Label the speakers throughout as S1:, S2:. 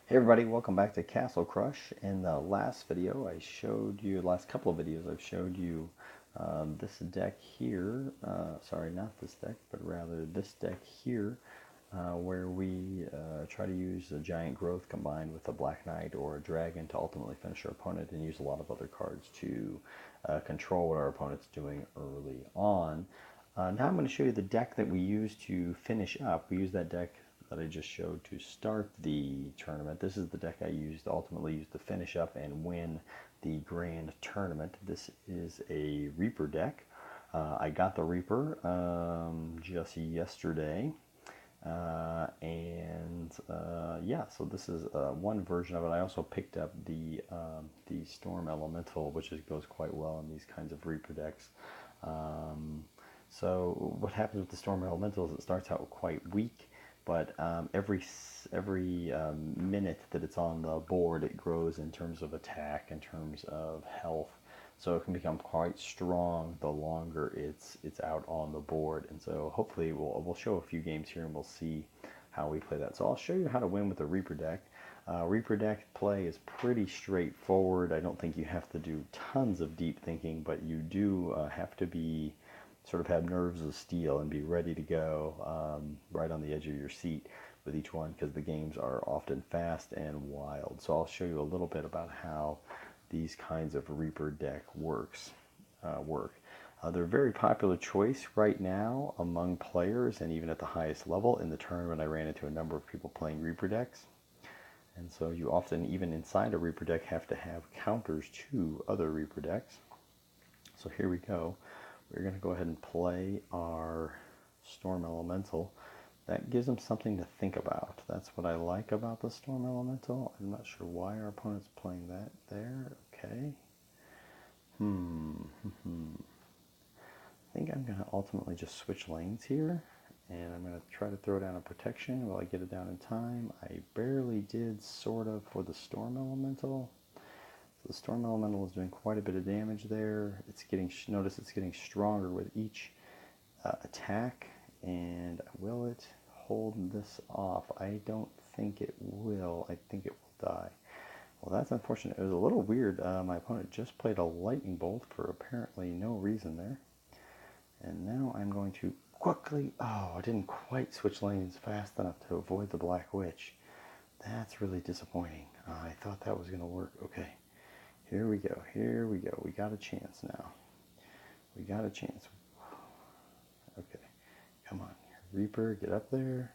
S1: Hey everybody, welcome back to Castle Crush. In the last video, I showed you, the last couple of videos, I've showed you this deck here. Sorry, not this deck, but rather this deck here, where we try to use a Giant Growth combined with a Black Knight or a Dragon to ultimately finish our opponent and use a lot of other cards to control what our opponent's doing early on. Now I'm going to show you the deck that we use to finish up. We use that deck that I just showed to start the tournament. This is the deck I used, ultimately used to finish up and win the grand tournament. This is a Reaper deck. I got the Reaper just yesterday. Yeah, so this is one version of it. I also picked up the Storm Elemental, which goes quite well in these kinds of Reaper decks. So what happens with the Storm Elemental is it starts out quite weak, but every minute that it's on the board, it grows in terms of attack, in terms of health. So it can become quite strong the longer it's out on the board. And so hopefully we'll show a few games here and we'll see how we play that. So I'll show you how to win with the Reaper deck. Reaper deck play is pretty straightforward. I don't think you have to do tons of deep thinking, but you do have to be sort of have nerves of steel and be ready to go right on the edge of your seat with each one, because the games are often fast and wild. So I'll show you a little bit about how these kinds of Reaper deck work. They're a very popular choice right now among players, and even at the highest level. In the tournament, I ran into a number of people playing Reaper decks. And so you often, even inside a Reaper deck, have to have counters to other Reaper decks. So here we go. We're going to go ahead and play our Storm Elemental. That gives them something to think about. That's what I like about the Storm Elemental. I'm not sure why our opponent's playing that there. Okay. I think I'm going to ultimately just switch lanes here. And I'm going to try to throw down a protection. Will I get it down in time? I barely did, sort of, for the Storm Elemental. So the Storm Elemental is doing quite a bit of damage there. Notice it's getting stronger with each attack. And will it hold this off? I don't think it will. I think it will die. Well, that's unfortunate. It was a little weird. My opponent just played a Lightning Bolt for apparently no reason there. And now I'm going to quickly... Oh, I didn't quite switch lanes fast enough to avoid the Black Witch. That's really disappointing. I thought that was going to work. Okay. Here we go. Here we go. We got a chance now. We got a chance. Okay. Come on. Reaper, get up there.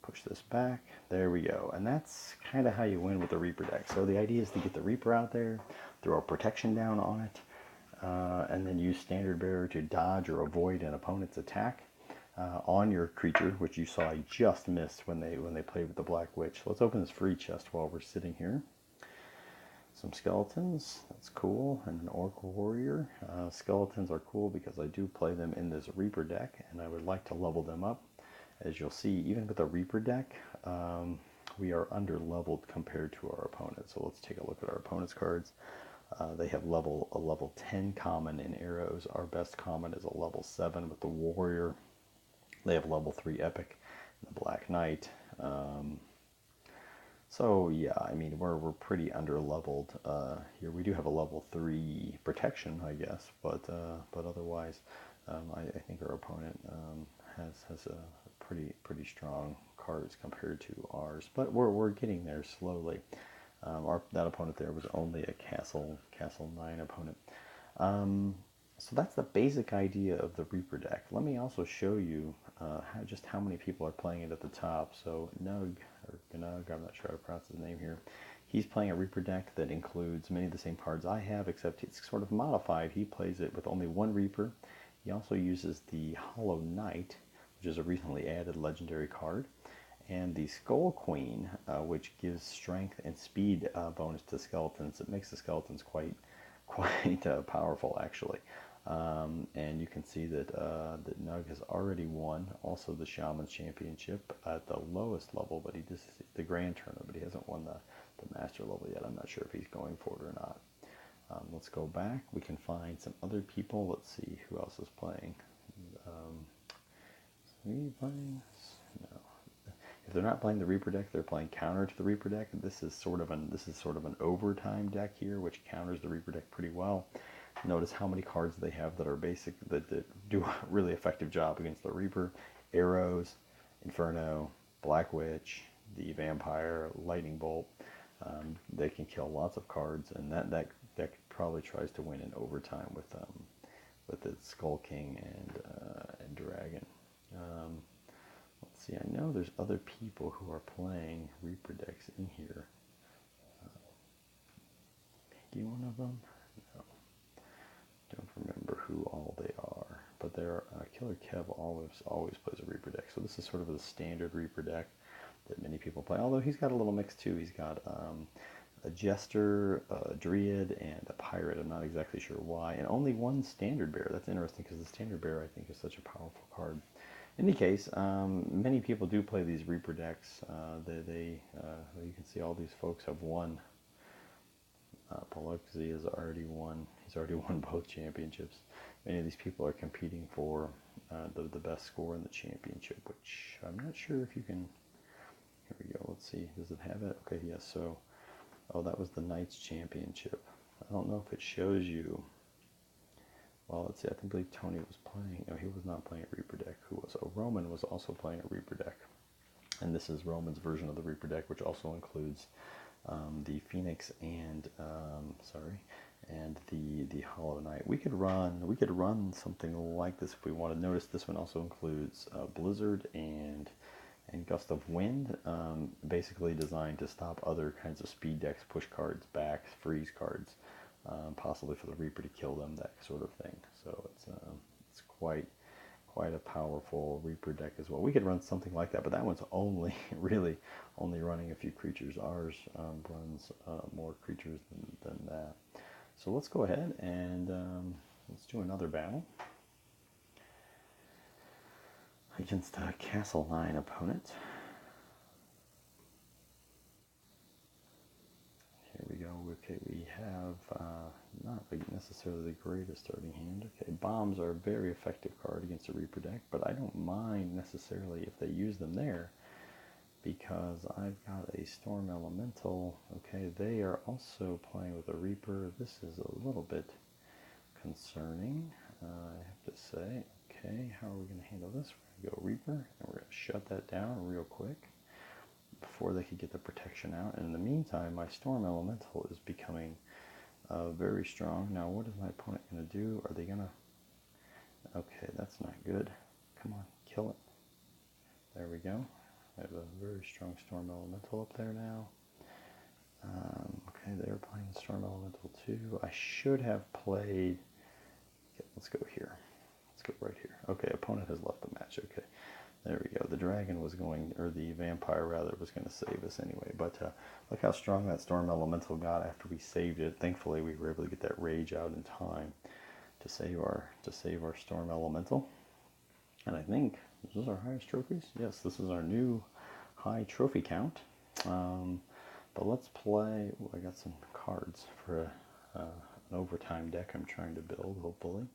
S1: Push this back. There we go. And that's kind of how you win with the Reaper deck. So the idea is to get the Reaper out there, throw a protection down on it, and then use Standard Bearer to dodge or avoid an opponent's attack on your creature, which you saw I just missed when they played with the Black Witch. Let's open this free chest while we're sitting here. Some skeletons, that's cool, and an Orc Warrior. Skeletons are cool because I do play them in this Reaper deck, and I would like to level them up. As you'll see, even with a Reaper deck, we are under-leveled compared to our opponent. So let's take a look at our opponent's cards. They have a level 10 common in arrows. Our best common is a level 7 with the Warrior. They have level 3 epic, the Black Knight. So yeah, I mean we're pretty under-leveled here. We do have a level 3 protection, I guess, but otherwise, I think our opponent has a pretty strong cards compared to ours. But we're getting there slowly. That opponent there was only a Castle 9 opponent. So that's the basic idea of the Reaper deck. Let me also show you just how many people are playing it at the top. So Nug, or Gnug, I'm not sure how to pronounce his name here. He's playing a Reaper deck that includes many of the same cards I have, except it's sort of modified. He plays it with only one Reaper. He also uses the Hollow Knight, which is a recently added legendary card, and the Skull Queen, which gives strength and speed bonus to skeletons. It makes the skeletons quite powerful, actually. And you can see that Nug has already won also the Shaman's Championship at the lowest level, but the Grand Tournament, but he hasn't won the Master level yet. I'm not sure if he's going for it or not. Let's go back. We can find some other people. Let's see who else is playing. Is he playing? No. if they're not playing the Reaper deck, they're playing counter to the Reaper deck. This is sort of an overtime deck here, which counters the Reaper deck pretty well. Notice how many cards they have that are basic, that do a really effective job against the Reaper. Arrows, Inferno, Black Witch, the Vampire, Lightning Bolt. They can kill lots of cards, and that deck probably tries to win in overtime with its Skull King and Dragon. Let's see, I know there's other people who are playing Reaper decks in here. Maybe one of them? No. Don't remember who all they are. But there, Killer Kev always plays a Reaper deck. So this is sort of the standard Reaper deck that many people play. Although he's got a little mix too. He's got a Jester, a Druid, and a Pirate. I'm not exactly sure why. And only one Standard Bearer. That's interesting because the Standard Bearer, I think, is such a powerful card. In any case, many people do play these Reaper decks. You can see all these folks have won. Paluxy has already won. He's already won both championships. Many of these people are competing for the best score in the championship, which I'm not sure if you can. Here we go. Let's see. Does it have it? Okay, yes. So, oh, that was the Knights Championship. I don't know if it shows you. Well, let's see. I believe Tony was playing. No, he was not playing a Reaper deck. Who was? Oh, Roman was also playing a Reaper deck. And this is Roman's version of the Reaper deck, which also includes the Phoenix and the Hollow Knight. We could run something like this if we wanted. Notice this one also includes Blizzard and Gust of Wind, basically designed to stop other kinds of speed decks, push cards back, freeze cards, possibly for the Reaper to kill them, that sort of thing. So it's quite a powerful Reaper deck as well. We could run something like that, but that one's really only running a few creatures. Ours runs more creatures than that. So let's go ahead and let's do another battle against a Castle 9 opponent. Here we go. Okay, we have not necessarily the greatest starting hand. Okay, bombs are a very effective card against a Reaper deck, but I don't mind necessarily if they use them there, because I've got a Storm Elemental. Okay, they are also playing with a Reaper. This is a little bit concerning, I have to say. Okay, how are we going to handle this? We're going to go Reaper, and we're going to shut that down real quick before they could get the protection out. And in the meantime, my Storm Elemental is becoming very strong. Now, what is my opponent going to do? Are they going to... Okay, that's not good. Come on, kill it. There we go. I have a very strong Storm Elemental up there now. Okay, they're playing Storm Elemental too. I should have played... Okay, let's go here. Let's go right here. Okay, opponent has left the match. Okay, there we go. The dragon was going, or the vampire rather, was going to save us anyway. But look how strong that Storm Elemental got after we saved it. Thankfully, we were able to get that rage out in time to save our Storm Elemental. And I think this is our highest trophies. Yes, this is our new high trophy count. But let's play. Ooh, I got some cards for an overtime deck I'm trying to build, hopefully.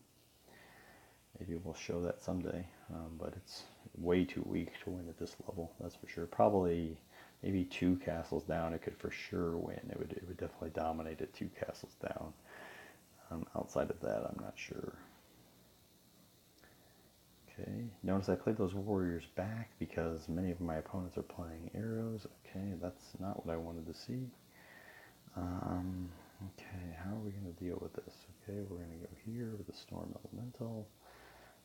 S1: Maybe we'll show that someday, but it's way too weak to win at this level, that's for sure. Probably maybe 2 castles down, it could for sure win. It would definitely dominate at 2 castles down. Outside of that, I'm not sure. Okay, notice I played those warriors back because many of my opponents are playing arrows. Okay, that's not what I wanted to see. Okay, how are we going to deal with this? Okay, we're going to go here with the Storm Elemental.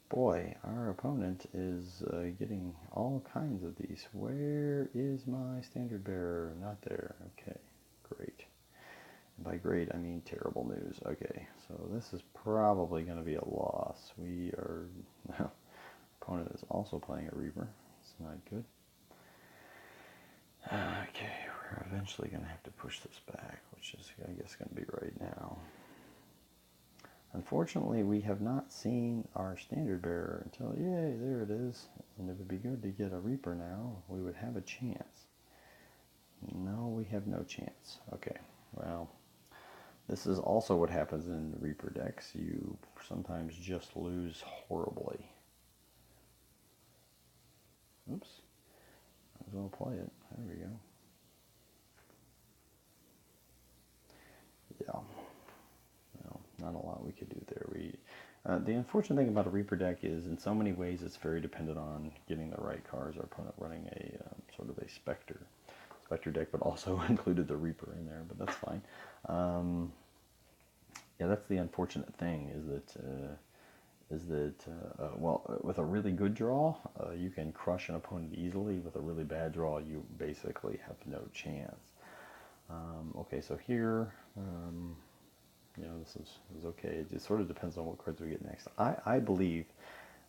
S1: Boy, our opponent is getting all kinds of these. Where is my Standard Bearer? Not there. Okay, great. And by great, I mean terrible news. Okay, so this is probably going to be a loss. We are... opponent is also playing a Reaper. It's not good. Okay, we're eventually going to have to push this back, which is, I guess, going to be right now. Unfortunately, we have not seen our Standard Bearer until, yay, there it is. And it would be good to get a Reaper now. We would have a chance. No, we have no chance. Okay, well, this is also what happens in Reaper decks. You sometimes just lose horribly. Oops. as well play it. There we go. Yeah. Well, not a lot we could do there. The unfortunate thing about a Reaper deck is, in so many ways, it's very dependent on getting the right cards. Our opponent running a sort of a Spectre deck, but also included the Reaper in there, but that's fine. Yeah, that's the unfortunate thing, is that well, with a really good draw, you can crush an opponent easily. With a really bad draw, you basically have no chance. Okay, so here, you know, this is okay. It just sort of depends on what cards we get next. I believe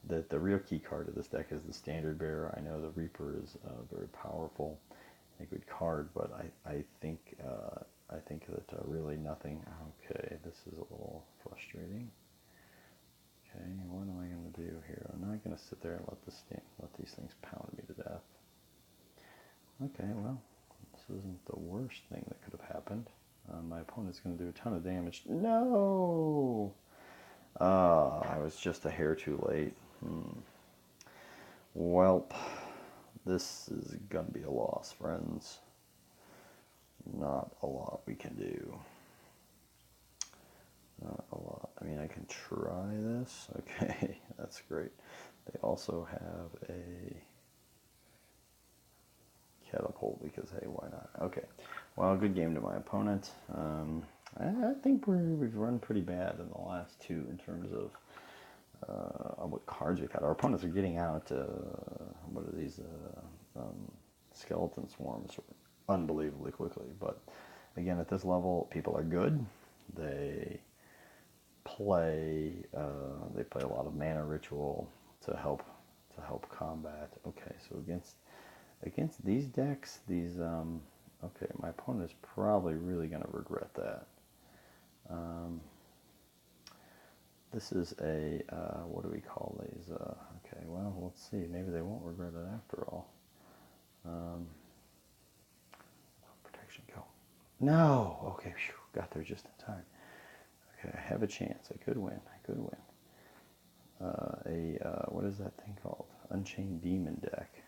S1: that the real key card of this deck is the Standard Bearer. I know the Reaper is very powerful, a good card, but I think that really nothing. Okay, this is a little frustrating. Okay, what am I going to do here? I'm not going to sit there and let these things pound me to death. Okay, well, this isn't the worst thing that could have happened. My opponent's going to do a ton of damage. No! I was just a hair too late. Welp, this is going to be a loss, friends. Not a lot we can do. Not a lot. I mean, I can try this. Okay, that's great. They also have a catapult because, hey, why not? Okay, well, good game to my opponent. I think we've run pretty bad in the last two in terms of what cards we've had. Our opponents are getting out, what are these, skeleton swarms unbelievably quickly. But again, at this level, people are good. They play a lot of mana ritual to help combat. Okay, so against these decks, okay, my opponent is probably really going to regret that. This is a what do we call these? Okay, well, let's see. Maybe they won't regret it after all. Protection, go. No. Okay, phew, got there just in time. Okay, I have a chance. I could win. What is that thing called? Unchained Demon deck.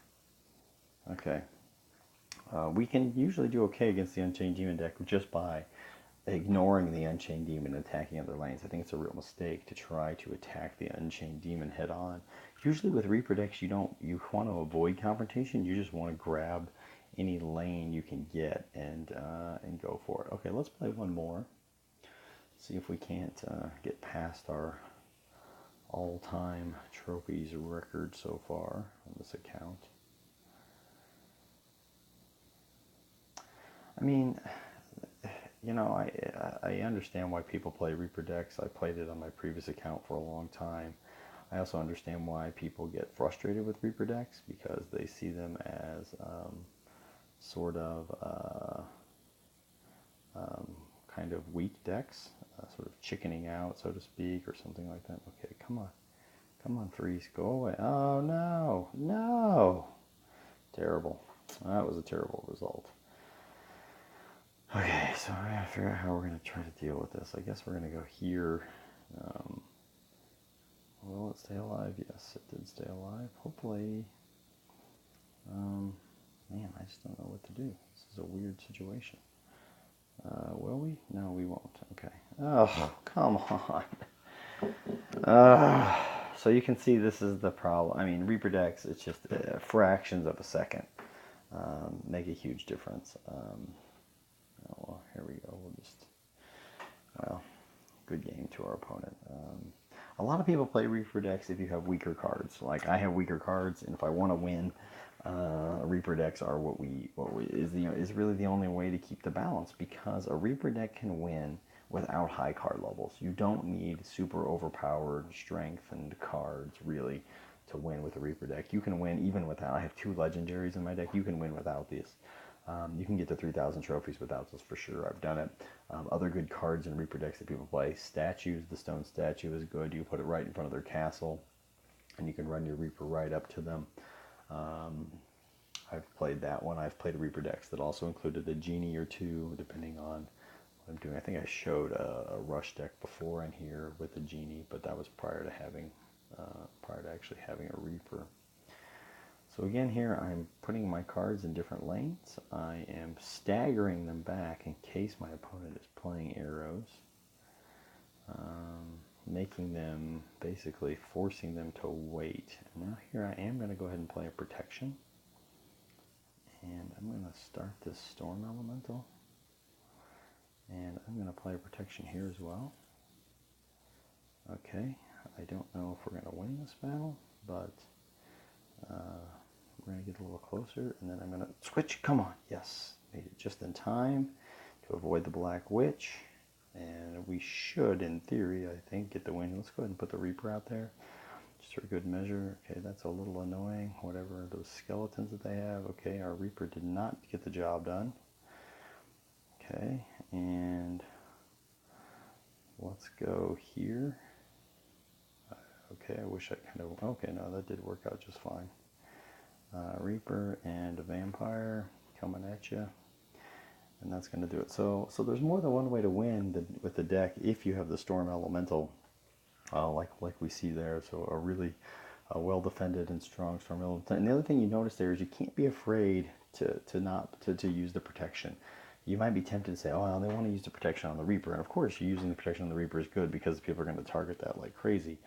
S1: Okay. We can usually do okay against the Unchained Demon deck just by ignoring the Unchained Demon and attacking other lanes. I think it's a real mistake to try to attack the Unchained Demon head on. Usually with Reaper decks, you want to avoid confrontation. You just want to grab any lane you can get and go for it. Okay, let's play one more. See if we can't get past our all-time trophies record so far on this account. I mean, you know, I understand why people play Reaper decks. I played it on my previous account for a long time. I also understand why people get frustrated with Reaper decks, because they see them as sort of kind of weak decks, sort of chickening out, so to speak, or something like that. Okay, come on, Freeze, go away. Oh, no, terrible. That was a terrible result. Okay, so I gotta figure out how we're gonna try to deal with this. I guess we're gonna go here. Will it stay alive? Yes, it did stay alive. Hopefully. Man, I just don't know what to do. This is a weird situation. Will we? No, we won't. Okay. Oh, come on. So you can see this is the problem. I mean, Reaper decks, it's just fractions of a second make a huge difference. Well, here we go. Good game to our opponent. A lot of people play Reaper decks if you have weaker cards. Like, I have weaker cards, and if I want to win, Reaper decks are is really the only way to keep the balance, because a Reaper deck can win without high card levels. You don't need super overpowered strength and cards really to win with a Reaper deck. You can win even without. I have 2 legendaries in my deck. You can win without these. You can get to 3,000 trophies without this for sure. I've done it. Other good cards in Reaper decks that people play. Statues. The stone statue is good. You put it right in front of their castle, and you can run your Reaper right up to them. I've played that one. I've played Reaper decks that also included a genie or 2, depending on what I'm doing. I think I showed a rush deck before in here with a genie, but that was prior to actually having a Reaper. So again here I'm putting my cards in different lanes. I am staggering them back in case my opponent is playing arrows. Making them, basically forcing them to wait. And now here I am going to go ahead and play a protection. And I'm going to start this Storm Elemental. And I'm going to play a protection here as well. Okay, I don't know if we're going to win this battle, but we're going to get a little closer. And then I'm going to switch. Come on. Yes, made it just in time to avoid the Black Witch. And we should, in theory, I think, get the win. Let's go ahead and put the Reaper out there, just for good measure. Okay, that's a little annoying, whatever those skeletons that they have. Okay, our Reaper did not get the job done. Okay, and let's go here. Okay, I wish I kind of, okay, no, that did work out just fine. Reaper and a Vampire coming at you. And that's going to do it. So there's more than one way to win with the deck if you have the Storm Elemental, like we see there. So a really well defended and strong Storm Elemental. And the other thing you notice there is you can't be afraid to use the protection. You might be tempted to say, oh, well, they want to use the protection on the Reaper. And of course, using the protection on the Reaper is good because people are going to target that like crazy.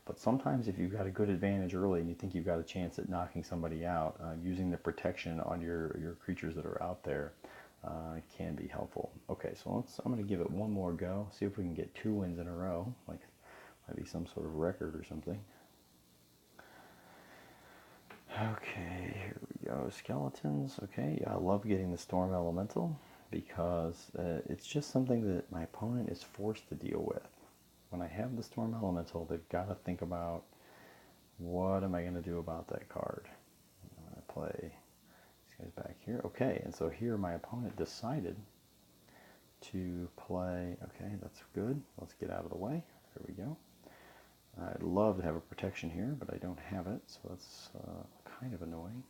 S1: But sometimes if you've got a good advantage early and you think you've got a chance at knocking somebody out, using the protection on your creatures that are out there can be helpful. Okay, so I'm going to give it one more go, see if we can get 2 wins in a row, like maybe some sort of record or something. Okay, here we go. Skeletons. Okay, yeah, I love getting the Storm Elemental because it's just something that my opponent is forced to deal with. When I have the Storm Elemental, they've got to think about, what am I going to do about that card? I'm going to play these guys back here. Okay, and so here my opponent decided to play, okay, that's good. Let's get out of the way. There we go. I'd love to have a protection here, but I don't have it, so that's kind of annoying.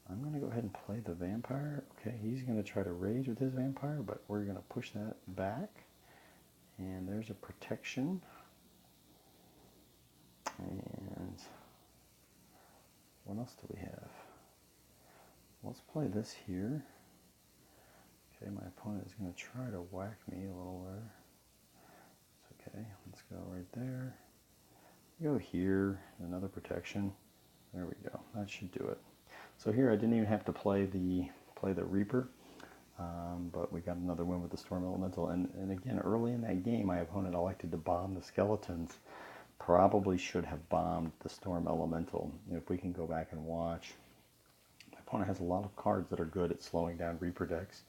S1: I'm going to go ahead and play the Vampire. Okay, he's going to try to rage with his Vampire, but we're going to push that back. And there's a protection. And what else do we have? Let's play this here. Okay, my opponent is going to try to whack me a little there. It's okay. Let's go right there. Go here, another protection. There we go. That should do it. So here I didn't even have to play the Reaper, but we got another win with the Storm Elemental. And again, early in that game, my opponent elected to bomb the skeletons. Probably should have bombed the Storm Elemental. If we can go back and watch, my opponent has a lot of cards that are good at slowing down Reaper decks.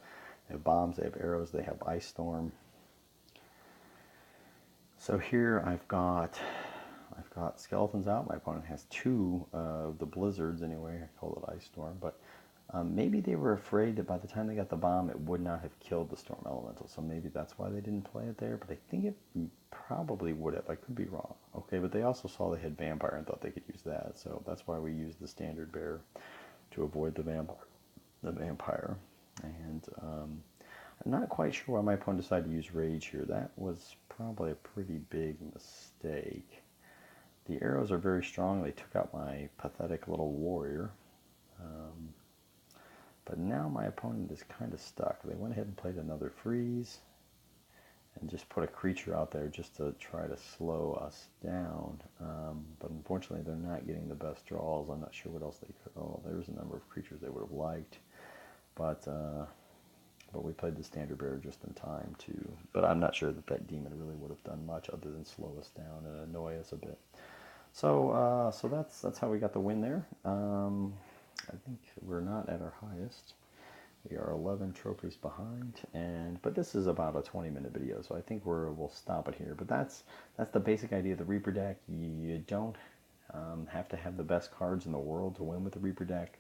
S1: They have bombs, they have arrows, they have Ice Storm. So here I've got skeletons out. My opponent has 2 of the blizzards anyway. I call it Ice Storm, but maybe they were afraid that by the time they got the bomb, it would not have killed the Storm Elemental. So maybe that's why they didn't play it there. But I think it probably would have. I could be wrong. Okay, but they also saw they had Vampire and thought they could use that. So that's why we used the Standard Bearer to avoid the Vampire. And I'm not quite sure why my opponent decided to use Rage here. That was probably a pretty big mistake. The arrows are very strong. They took out my pathetic little warrior. But now my opponent is kind of stuck. They went ahead and played another freeze and just put a creature out there just to try to slow us down. But unfortunately, they're not getting the best draws. I'm not sure what else they could. Oh, there's a number of creatures they would have liked. But we played the Standard Bearer just in time to. But I'm not sure that demon really would have done much other than slow us down and annoy us a bit. So that's how we got the win there. I think we're not at our highest. We are 11 trophies behind, but this is about a 20-minute video, so I think we'll stop it here. But that's the basic idea of the Reaper deck. You don't have to have the best cards in the world to win with the Reaper deck,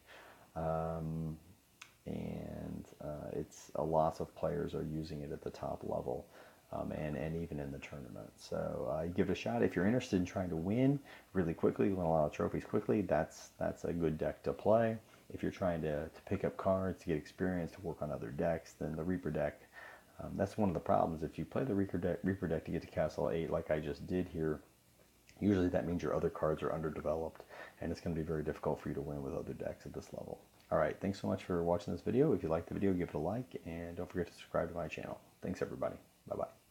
S1: it's lots of players are using it at the top level. And even in the tournament. So give it a shot. If you're interested in trying to win really quickly, win a lot of trophies quickly, that's a good deck to play. If you're trying to pick up cards, to get experience, to work on other decks, then the Reaper deck, that's one of the problems. If you play the Reaper deck to get to Castle 8, like I just did here, Usually that means your other cards are underdeveloped, and it's going to be very difficult for you to win with other decks at this level. Alright, thanks so much for watching this video. If you liked the video, give it a like, and don't forget to subscribe to my channel. Thanks everybody. Bye-bye.